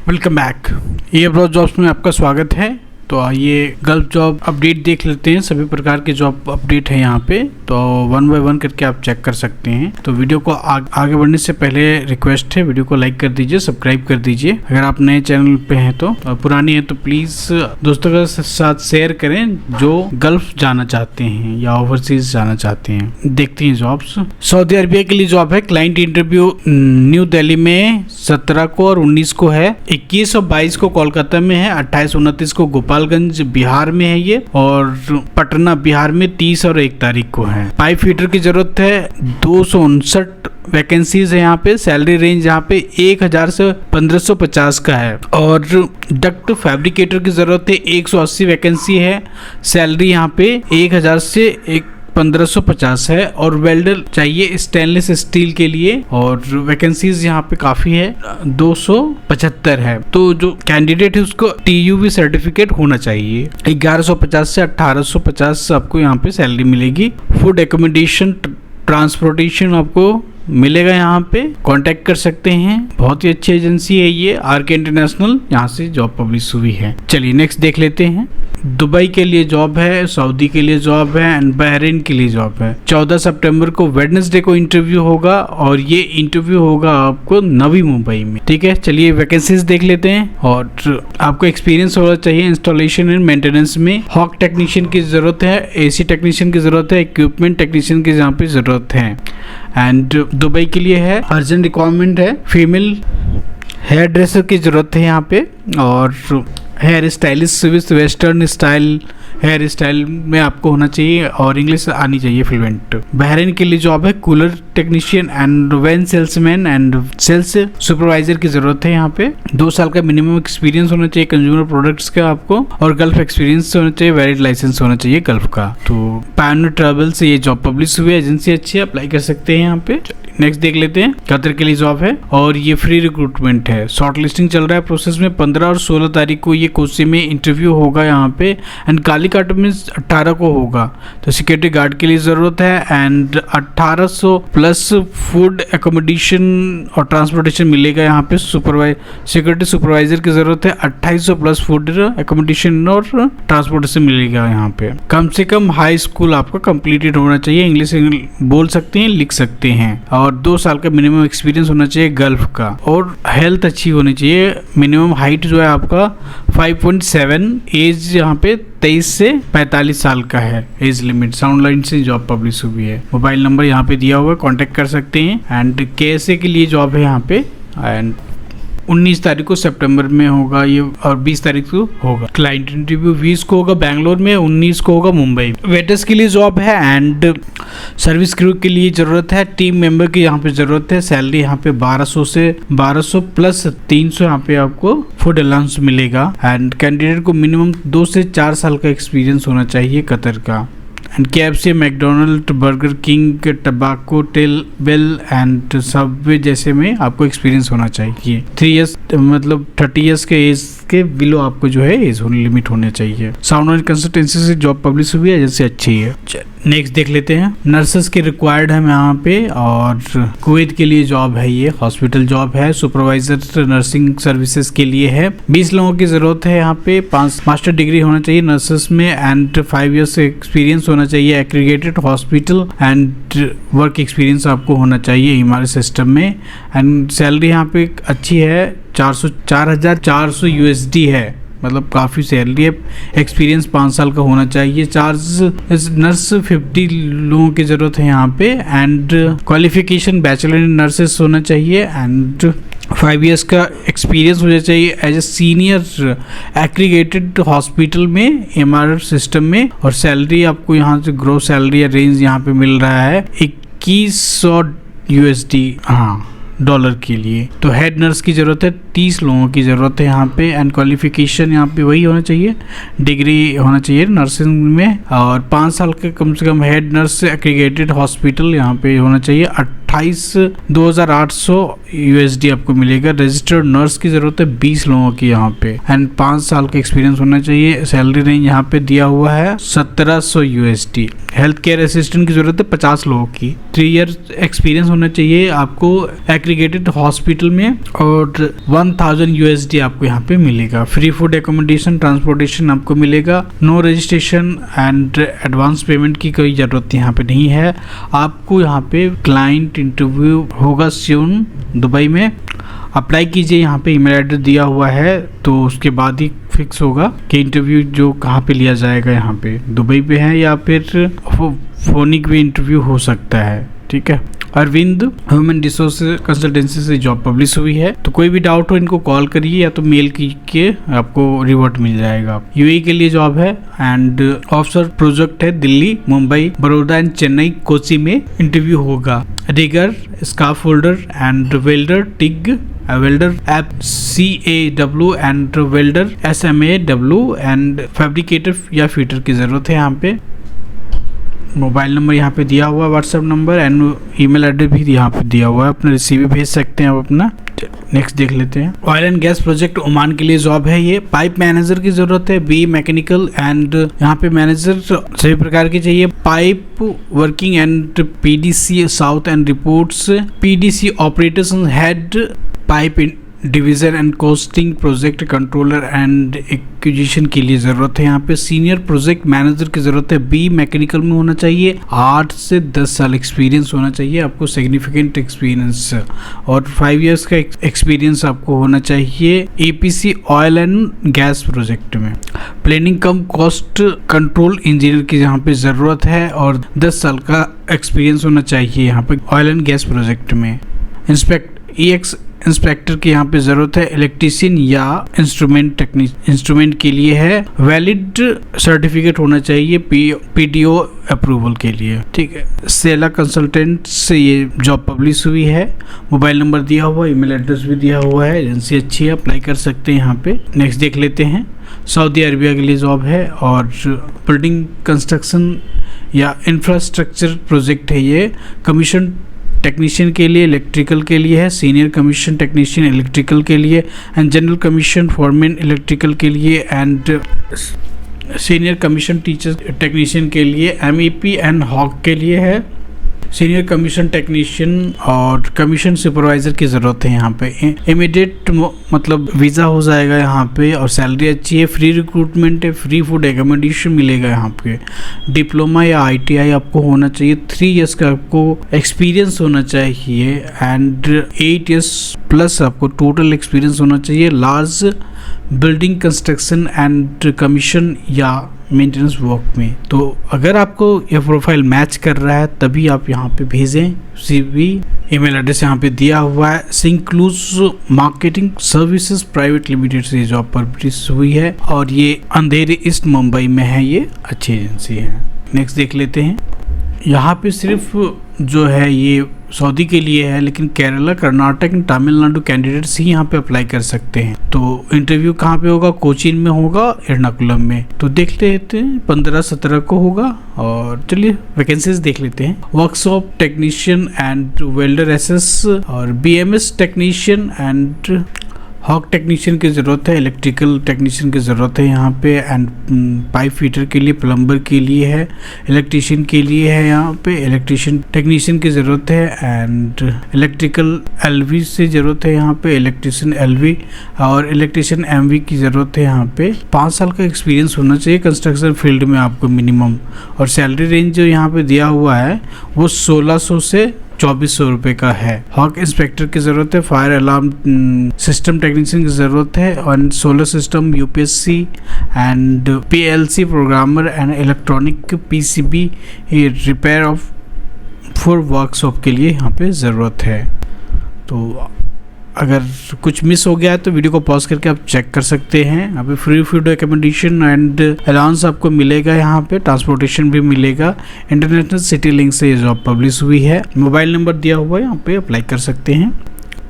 Welcome back. ये abroad jobs में आपका स्वागत है। तो आइए गल्फ जॉब अपडेट देख लेते हैं। सभी प्रकार के जॉब अपडेट है यहाँ पे, तो वन बाय वन करके आप चेक कर सकते हैं। तो वीडियो को आगे बढ़ने से पहले रिक्वेस्ट है, वीडियो को लाइक कर दीजिए, सब्सक्राइब कर दीजिए अगर आप नए चैनल पे हैं तो। पुरानी है तो प्लीज दोस्तों के साथ शेयर करें जो गल्फ जाना चाहते हैं या ओवरसीज जाना चाहते हैं। देखते हैं जॉब्स। सऊदी अरबिया के लिए जॉब है। क्लाइंट इंटरव्यू न्यू दिल्ली में 17 को और 19 को है। 21 और 22 को कोलकाता में है। 28 29 को गोपालगंज बिहार में है ये, और पटना बिहार में 30 और 1 तारीख को है। पाइप फिटर की जरूरत है। 259 वैकेंसीज है यहाँ पे। सैलरी रेंज यहाँ पे 1000 से 1550 का है। और डक्ट फैब्रिकेटर की जरूरत है। 180 वैकेंसी है। सैलरी यहाँ पे 1000 से 1550 है। और वेल्डर चाहिए स्टेनलेस स्टील के लिए, और वैकेंसीज यहाँ पे काफी है, 275 है। तो जो कैंडिडेट है उसको TUV सर्टिफिकेट होना चाहिए। 1150 से 1850 आपको यहाँ पे सैलरी मिलेगी। फूड एकोमोडेशन ट्रांसपोर्टेशन आपको मिलेगा। यहाँ पे कांटेक्ट कर सकते हैं। बहुत ही अच्छी एजेंसी है ये, RK इंटरनेशनल, यहाँ से जॉब पब्लिश हुई है। चलिए नेक्स्ट देख लेते हैं। दुबई के लिए जॉब है, सऊदी के लिए जॉब है एंड बहरीन के लिए जॉब है। 14 सितंबर को वेडनेसडे को इंटरव्यू होगा, और ये इंटरव्यू होगा आपको नवी मुंबई में। ठीक है, चलिए वैकेंसीज देख लेते हैं। और आपको एक्सपीरियंस होना चाहिए इंस्टॉलेशन एंड मेंटेनेंस में। हॉक टेक्नीशियन की जरूरत है। AC टेक्नीशियन की जरूरत है। इक्विपमेंट टेक्नीशियन की यहाँ पे जरूरत है। एंड दुबई के लिए है, अर्जेंट रिक्वायरमेंट है। फीमेल हेयर ड्रेसर की जरूरत है यहाँ पे। और hair stylist Swiss western style hairstyle में आपको होना चाहिए, और इंग्लिश आनी चाहिए फ्लुएंट। बहरीन के लिए जॉब है। Cooler technician and van salesman and sales supervisor की जरूरत है यहाँ पे। 2 साल का मिनिमम एक्सपीरियंस होना चाहिए कंज्यूमर प्रोडक्ट्स का आपको, और गल्फ एक्सपीरियंस होना चाहिए, वैलिड लाइसेंस होना चाहिए गल्फ का। तो पायोनियर ट्रैवल से ये जॉब पब्लिश हुई है। एजेंसी अच्छी है, अप्लाई कर सकते हैं यहाँ पे। नेक्स्ट देख लेते हैं। कतर के लिए जॉब है, और ये फ्री रिक्रूटमेंट है। शॉर्ट लिस्टिंग चल रहा है प्रोसेस में। 15 और 16 तारीख को ये कोसी में इंटरव्यू होगा यहाँ पे, एंड कालीकाट में 18 को होगा। तो सिक्योरिटी गार्ड के लिए जरूरत है। एंड 1800 प्लस फूड एकोमोडेशन और ट्रांसपोर्टेशन मिलेगा यहाँ पे। सिक्योरिटी सुपरवाइजर की जरूरत है। 2800 प्लस फूड एकोमोडेशन और ट्रांसपोर्टेशन मिलेगा यहाँ पे। कम से कम हाई स्कूल आपका कंप्लीटेड होना चाहिए। इंग्लिश बोल सकते हैं, लिख सकते हैं, और 2 साल का मिनिमम एक्सपीरियंस होना चाहिए गल्फ का, और हेल्थ अच्छी होनी चाहिए। मिनिमम हाइट जो है आपका 5.7। एज यहाँ पे 23 से 45 साल का है एज लिमिट। साउंड लाइन से जॉब पब्लिश हुई है। मोबाइल नंबर यहाँ पे दिया हुआ है, कॉन्टेक्ट कर सकते हैं। एंड KSA के लिए जॉब है यहाँ पे। एंड 19 तारीख को सितंबर में होगा ये, और 20 तारीख को होगा। क्लाइंट इंटरव्यू 20 को होगा बेंगलोर में, 19 को होगा मुंबई। वेटर्स के लिए जॉब है। एंड सर्विस क्रू के लिए जरूरत है। टीम मेंबर की यहाँ पे जरूरत है। सैलरी यहाँ पे 1200 से 1200 प्लस 300 यहाँ पे आपको फूड अलाउंस मिलेगा। एंड कैंडिडेट को मिनिमम 2 से 4 साल का एक्सपीरियंस होना चाहिए कतर का। And KFC, McDonald, Burger King, Taco, Bell and Subway जैसे में आपको एक्सपीरियंस होना चाहिए। 3 इयर्स मतलब 30 इयर्स के एज के बिलो आपको जो है एज लिमिट होने चाहिए। साउंड एंड कंसल्टेंसी से जॉब पब्लिश हुई है, एजेंसी अच्छी है। नेक्स्ट देख लेते हैं। नर्सेस के रिक्वायर्ड है यहाँ पे, और कुवैत के लिए जॉब है ये, हॉस्पिटल जॉब है। सुपरवाइजर नर्सिंग सर्विसेज के लिए है। 20 लोगों की जरूरत है यहाँ पे। 5 मास्टर डिग्री होना चाहिए नर्सेस में, एंड 5 इयर्स एक्सपीरियंस होना चाहिए aggregated hospital, and work experience आपको होना चाहिए हमारे सिस्टम में। एंड सैलरी यहाँ पे अच्छी है, 4400 USD है, मतलब काफ़ी सैलरी है। एक्सपीरियंस 5 साल का होना चाहिए। चार्ज नर्स 50 लोगों की ज़रूरत है यहाँ पे। And qualification bachelor in nurses होना चाहिए। एंड 5 इयर्स का एक्सपीरियंस होना चाहिए as a senior aggregated hospital में MR सिस्टम में। और सैलरी आपको यहाँ से ग्रोस सैलरी या रेंज यहाँ पे मिल रहा है 2100 USD डॉलर के लिए। तो हेड नर्स की ज़रूरत है, 30 लोगों की ज़रूरत है यहाँ पे। एंड क्वालिफिकेशन यहाँ पे वही होना चाहिए, डिग्री होना चाहिए नर्सिंग में, और 5 साल के कम से कम हेड नर्स एग्रीगेटेड हॉस्पिटल यहाँ पे होना चाहिए। 28,800 USD आपको मिलेगा। रजिस्टर्ड नर्स की जरूरत है 20 लोगों की यहाँ पे, एंड 5 साल का एक्सपीरियंस होना चाहिए। सैलरी रेंज यहाँ पे दिया हुआ है 1700 USD। हेल्थ केयर असिस्टेंट की जरूरत है 50 लोगों की। 3 ईयर एक्सपीरियंस होना चाहिए आपको एग्रीगेटेड हॉस्पिटल में, और 1000 USD आपको यहाँ पे मिलेगा। फ्री फूड, एकोमोडेशन, ट्रांसपोर्टेशन आपको मिलेगा। No registration and advance payment की कोई ज़रूरत यहाँ पे नहीं है। आपको यहाँ पे क्लाइंट इंटरव्यू होगा सियोल दुबई में। अप्लाई कीजिए, यहाँ पे ईमेल एड्रेस दिया हुआ है, तो उसके बाद ही फिक्स होगा कि इंटरव्यू जो कहाँ पे लिया जाएगा। यहाँ पे दुबई पे है या फिर फोनिक भी इंटरव्यू हो सकता है। ठीक है, अरविंद ह्यूमन रिसोर्स कंसल्टेंसी से जॉब पब्लिश हुई है। तो कोई भी डाउट हो इनको कॉल करिए या तो मेल के आपको रिवर्ट मिल जाएगा। यूएई के लिए जॉब है एंड ऑफशोर प्रोजेक्ट है दिल्ली, मुंबई, बड़ौदा एंड चेन्नई, कोची में इंटरव्यू होगा। Rigger, scaffolder and welder, TIG welder, CAW and welder, SMAW and fabricator या फिटर की जरूरत है यहाँ पे। मोबाइल नंबर यहाँ पे दिया हुआ है, WhatsApp number and email address भी यहाँ पे दिया हुआ है, अपना रिसीव भेज सकते हैं आप अपना। नेक्स्ट देख लेते हैं। Oil and gas project Oman के लिए जॉब है ये। पाइप मैनेजर की जरूरत है, बी मैकेनिकल एंड यहाँ पे मैनेजर सभी प्रकार की चाहिए। Pipe working and PDC south and reports, PDC operators head, pipe division and costing, project controller and acquisition के लिए जरूरत है। यहाँ पे सीनियर प्रोजेक्ट मैनेजर की जरूरत है। बी मैकेनिकल में होना चाहिए। 8 से 10 साल एक्सपीरियंस होना चाहिए आपको, सिग्निफिकेंट एक्सपीरियंस, और 5 इयर्स का एक्सपीरियंस आपको होना चाहिए EPC oil and gas project में। प्लानिंग कम कॉस्ट कंट्रोल इंजीनियर की यहाँ पे जरूरत है, और 10 साल का एक्सपीरियंस होना चाहिए यहाँ पे ऑयल एंड गैस प्रोजेक्ट में। EX इंस्पेक्टर की यहाँ पे जरूरत है। इलेक्ट्रीशियन या इंस्ट्रूमेंट के लिए है। वैलिड सर्टिफिकेट होना चाहिए PTO अप्रूवल के लिए। ठीक है, सेला कंसल्टेंट से ये जॉब पब्लिश हुई है। मोबाइल नंबर दिया हुआ, ईमेल एड्रेस भी दिया हुआ है। एजेंसी अच्छी है, अप्लाई कर सकते हैं यहाँ पे। नेक्स्ट देख लेते हैं। सऊदी अरबिया के लिए जॉब है और बिल्डिंग कंस्ट्रक्शन या इंफ्रास्ट्रक्चर प्रोजेक्ट है ये। कमीशन टेक्नीशियन के लिए, इलेक्ट्रिकल के लिए है। सीनियर कमीशन टेक्नीशियन इलेक्ट्रिकल के लिए and general commission foreman electrical के लिए and senior commission teacher technician के लिए। MEP एंड हॉक के लिए है। सीनियर कमीशन टेक्नीशियन और कमीशन सुपरवाइजर की ज़रूरत है यहाँ पे। इमीडिएट मतलब वीज़ा हो जाएगा यहाँ पे, और सैलरी अच्छी है। फ्री रिक्रूटमेंट है, फ्री फूड एकोमोडेशन मिलेगा यहाँ पे। डिप्लोमा या ITI आपको होना चाहिए। 3 इयर्स का आपको एक्सपीरियंस होना चाहिए एंड 8 इयर्स प्लस आपको टोटल एक्सपीरियंस होना चाहिए। Large building construction and commission या मेंटेनेंस वर्क में। तो अगर आपको यह प्रोफाइल मैच कर रहा है तभी आप यहाँ पे भेजें CV। ईमेल एड्रेस यहाँ पे दिया हुआ है। सिंक्लूज मार्केटिंग सर्विसेज प्राइवेट लिमिटेड से जॉब पब्लिश हुई है, और ये अंधेरी ईस्ट मुंबई में है। ये अच्छी एजेंसी है। नेक्स्ट देख लेते हैं। यहाँ पे सिर्फ जो है ये सऊदी के लिए है, लेकिन केरला, कर्नाटक एंड तमिलनाडु कैंडिडेट्स ही यहाँ पे अप्लाई कर सकते हैं। तो इंटरव्यू कहाँ पे होगा? कोचीन में होगा, एर्नाकुलम में। तो देख लेते हैं 15-17 को होगा। और चलिए वैकेंसीज देख लेते हैं। Workshop technician and welder SS और BMS technician and HVAC technician की ज़रूरत है। इलेक्ट्रिकल टेक्नीशियन की ज़रूरत है यहाँ पे एंड पाइप फिटर के लिए, प्लम्बर के लिए है, इलेक्ट्रीशियन के लिए है। यहाँ पे इलेक्ट्रीशियन टेक्नीशियन की ज़रूरत है एंड इलेक्ट्रिकल LV से ज़रूरत है यहाँ पे, इलेक्ट्रीशियन LV और इलेक्ट्रीशियन MV की ज़रूरत है यहाँ पे। 5 साल का एक्सपीरियंस होना चाहिए कंस्ट्रक्शन फील्ड में आपको मिनिमम, और सैलरी रेंज जो यहाँ पे दिया हुआ है वो 1600 से 2400 रुपये का है। हॉक इंस्पेक्टर की ज़रूरत है। फायर अलार्म सिस्टम टेक्नीशियन की ज़रूरत है, और solar system UPSC and PLC programmer and electronic PCB repair of for workshop के लिए यहाँ पे ज़रूरत है। तो अगर कुछ मिस हो गया है तो वीडियो को पॉज करके आप चेक कर सकते हैं। यहाँ पे free food accommodation and allowance आपको मिलेगा, यहाँ पे ट्रांसपोर्टेशन भी मिलेगा। इंटरनेशनल सिटी लिंक से ये जॉब पब्लिश हुई है। मोबाइल नंबर दिया हुआ है, यहाँ पे अप्लाई कर सकते हैं।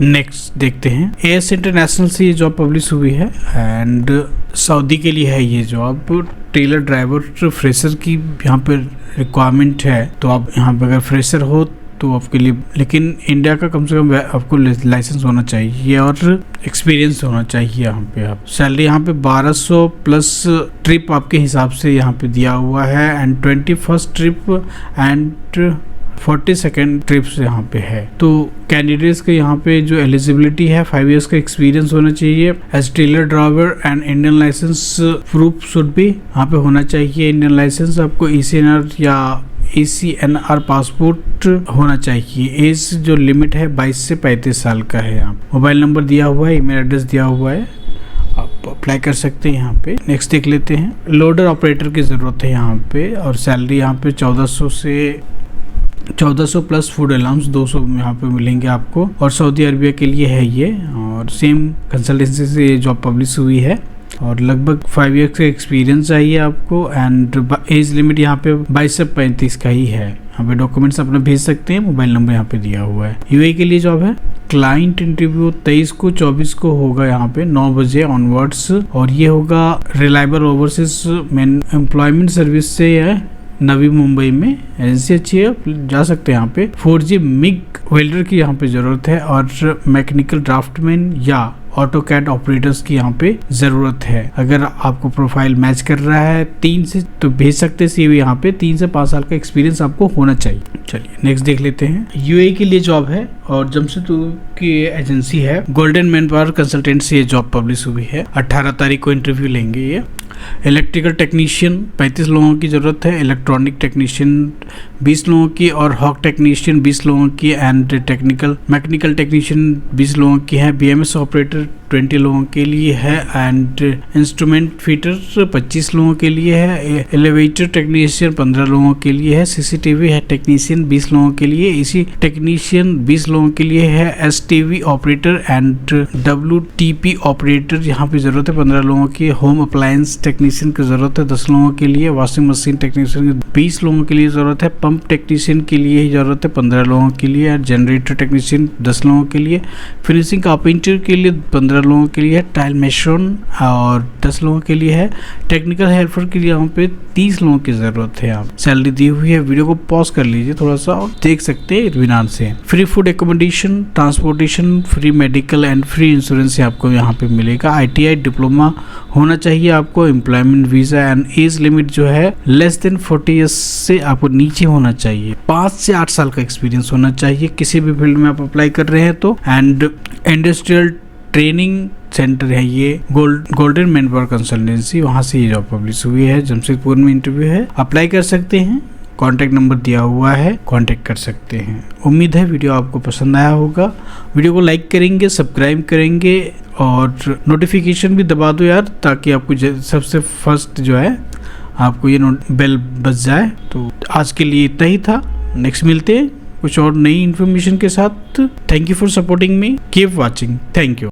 नेक्स्ट देखते हैं। AS इंटरनेशनल से ये जॉब पब्लिश हुई है एंड सऊदी के लिए है ये जॉब। टेलर ड्राइवर फ्रेशर की यहाँ पे रिक्वायरमेंट है, तो आप यहाँ पे अगर फ्रेशर हो तो आपके लिए, लेकिन इंडिया का कम से कम आपको लाइसेंस होना चाहिए और एक्सपीरियंस होना चाहिए। यहाँ पे आप सैलरी यहाँ पे 1200 प्लस ट्रिप आपके हिसाब से यहाँ पे दिया हुआ है and 21st trip and 42nd trips यहाँ पे है। तो कैंडिडेट्स के यहाँ पे जो एलिजिबिलिटी है 5 इयर्स का एक्सपीरियंस होना चाहिए। As trailer driver and Indian license proof should भी यहाँ पे होना चाहिए। इंडियन लाइसेंस आपको ECNR या ECNR पासपोर्ट होना चाहिए। एज जो लिमिट है 22 से 35 साल का है। यहाँ मोबाइल नंबर दिया हुआ है, ईमेल एड्रेस दिया हुआ है, आप अप्लाई कर सकते हैं यहाँ पे। नेक्स्ट देख लेते हैं। लोडर ऑपरेटर की ज़रूरत है यहाँ पे और सैलरी यहाँ पे 1400 प्लस फूड अलाउंस 200 यहाँ पे मिलेंगे आपको और सऊदी अरबिया के लिए है ये और सेम कंसल्टेंसी से ये जॉब पब्लिश हुई है और लगभग 5 ईयर्स का एक्सपीरियंस चाहिए आपको एंड एज लिमिट यहाँ पे 22 से 35 का ही है। यहाँ पे डॉक्यूमेंट्स अपना भेज सकते हैं, मोबाइल नंबर यहाँ पे दिया हुआ है। यूएई के लिए जॉब है। क्लाइंट इंटरव्यू 23 को 24 को होगा यहाँ पे 9 बजे ऑनवर्ड्स और ये होगा reliable overseas main employment service से है नवी मुंबई में। एजेंसी अच्छी है, जा सकते हैं यहाँ पे। 4G मिग वेल्डर की यहाँ पे जरूरत है और मैकेनिकल ड्राफ्टमैन या ऑटोकैड ऑपरेटर्स की यहाँ पे जरूरत है। अगर आपको प्रोफाइल मैच कर रहा है 3 से तो भेज सकते हैं CV। यहाँ पे 3 से 5 साल का एक्सपीरियंस आपको होना चाहिए। चलिए नेक्स्ट देख लेते हैं। यूएई के लिए जॉब है और जमशेदपुर की एजेंसी है गोल्डन मैनपावर कंसल्टेंट से ये जॉब पब्लिश हुई है। 18 तारीख को इंटरव्यू लेंगे ये। इलेक्ट्रिकल टेक्नीशियन 35 लोगों की ज़रूरत है। इलेक्ट्रॉनिक टेक्नीशियन 20 लोगों की और हॉक टेक्नीशियन 20 लोगों की एंड मैकेनिकल टेक्नीशियन 20 लोगों की है। BMS ऑपरेटर 20 लोगों के लिए है एंड इंस्ट्रूमेंट फिटर 25 लोगों के लिए है। एलिवेटर टेक्नीशियन 15 लोगों के लिए है। CCTV है टेक्नीशियन 20 लोगों के लिए। AC टेक्नीशियन 20 लोगों के लिए है। STV operator and WTP operator यहाँ पे ज़रूरत है 15 लोगों की। होम अप्लायंस टेक्नीशियन की ज़रूरत है 10 लोगों के लिए। वॉशिंग मशीन टेक्नीशियन 20 लोगों के लिए ज़रूरत है। पंप टेक्नीशियन के लिए ही ज़रूरत है 15 लोगों के लिए। जनरेटर टेक्नीशियन 10 लोगों के लिए। फिनिशिंग कारपेंटर के लिए 15 लोगों के लिए है। टाइल मेसोन और 10 लोगों के लिए है। टेक्निकल हेल्पर के लिए यहाँ पे 30 लोगों की ज़रूरत है। आप सैलरी दी हुई है। वीडियो को पॉज कर लीजिए थोड़ा सा और देख सकते हैं इत्मीनान से। Free food accommodation, transportation, free medical and free insurance आपको यहाँ पे मिलेगा। ITI डिप्लोमा होना चाहिए आपको। Employment visa and age limit जो है लेस देन 40 ईयर्स से आपको नीचे होना चाहिए। 5 से 8 साल का एक्सपीरियंस होना चाहिए किसी भी फील्ड में आप अप्लाई कर रहे हैं तो। एंड इंडस्ट्रियल ट्रेनिंग सेंटर है ये गोल्डन मैनपावर कंसल्टेंसी, वहाँ से ये जॉब पब्लिश हुई है। जमशेदपुर में इंटरव्यू है, अप्लाई कर सकते हैं। कॉन्टैक्ट नंबर दिया हुआ है, कॉन्टैक्ट कर सकते हैं। उम्मीद है वीडियो आपको पसंद आया होगा। वीडियो को लाइक करेंगे, सब्सक्राइब करेंगे और नोटिफिकेशन भी दबा दो यार, ताकि आपको सबसे फर्स्ट जो है आपको ये बेल बज जाए। तो आज के लिए इतना ही था। नेक्स्ट मिलते हैं कुछ और नई इन्फॉर्मेशन के साथ। Thank you for supporting me, keep watching, thank you.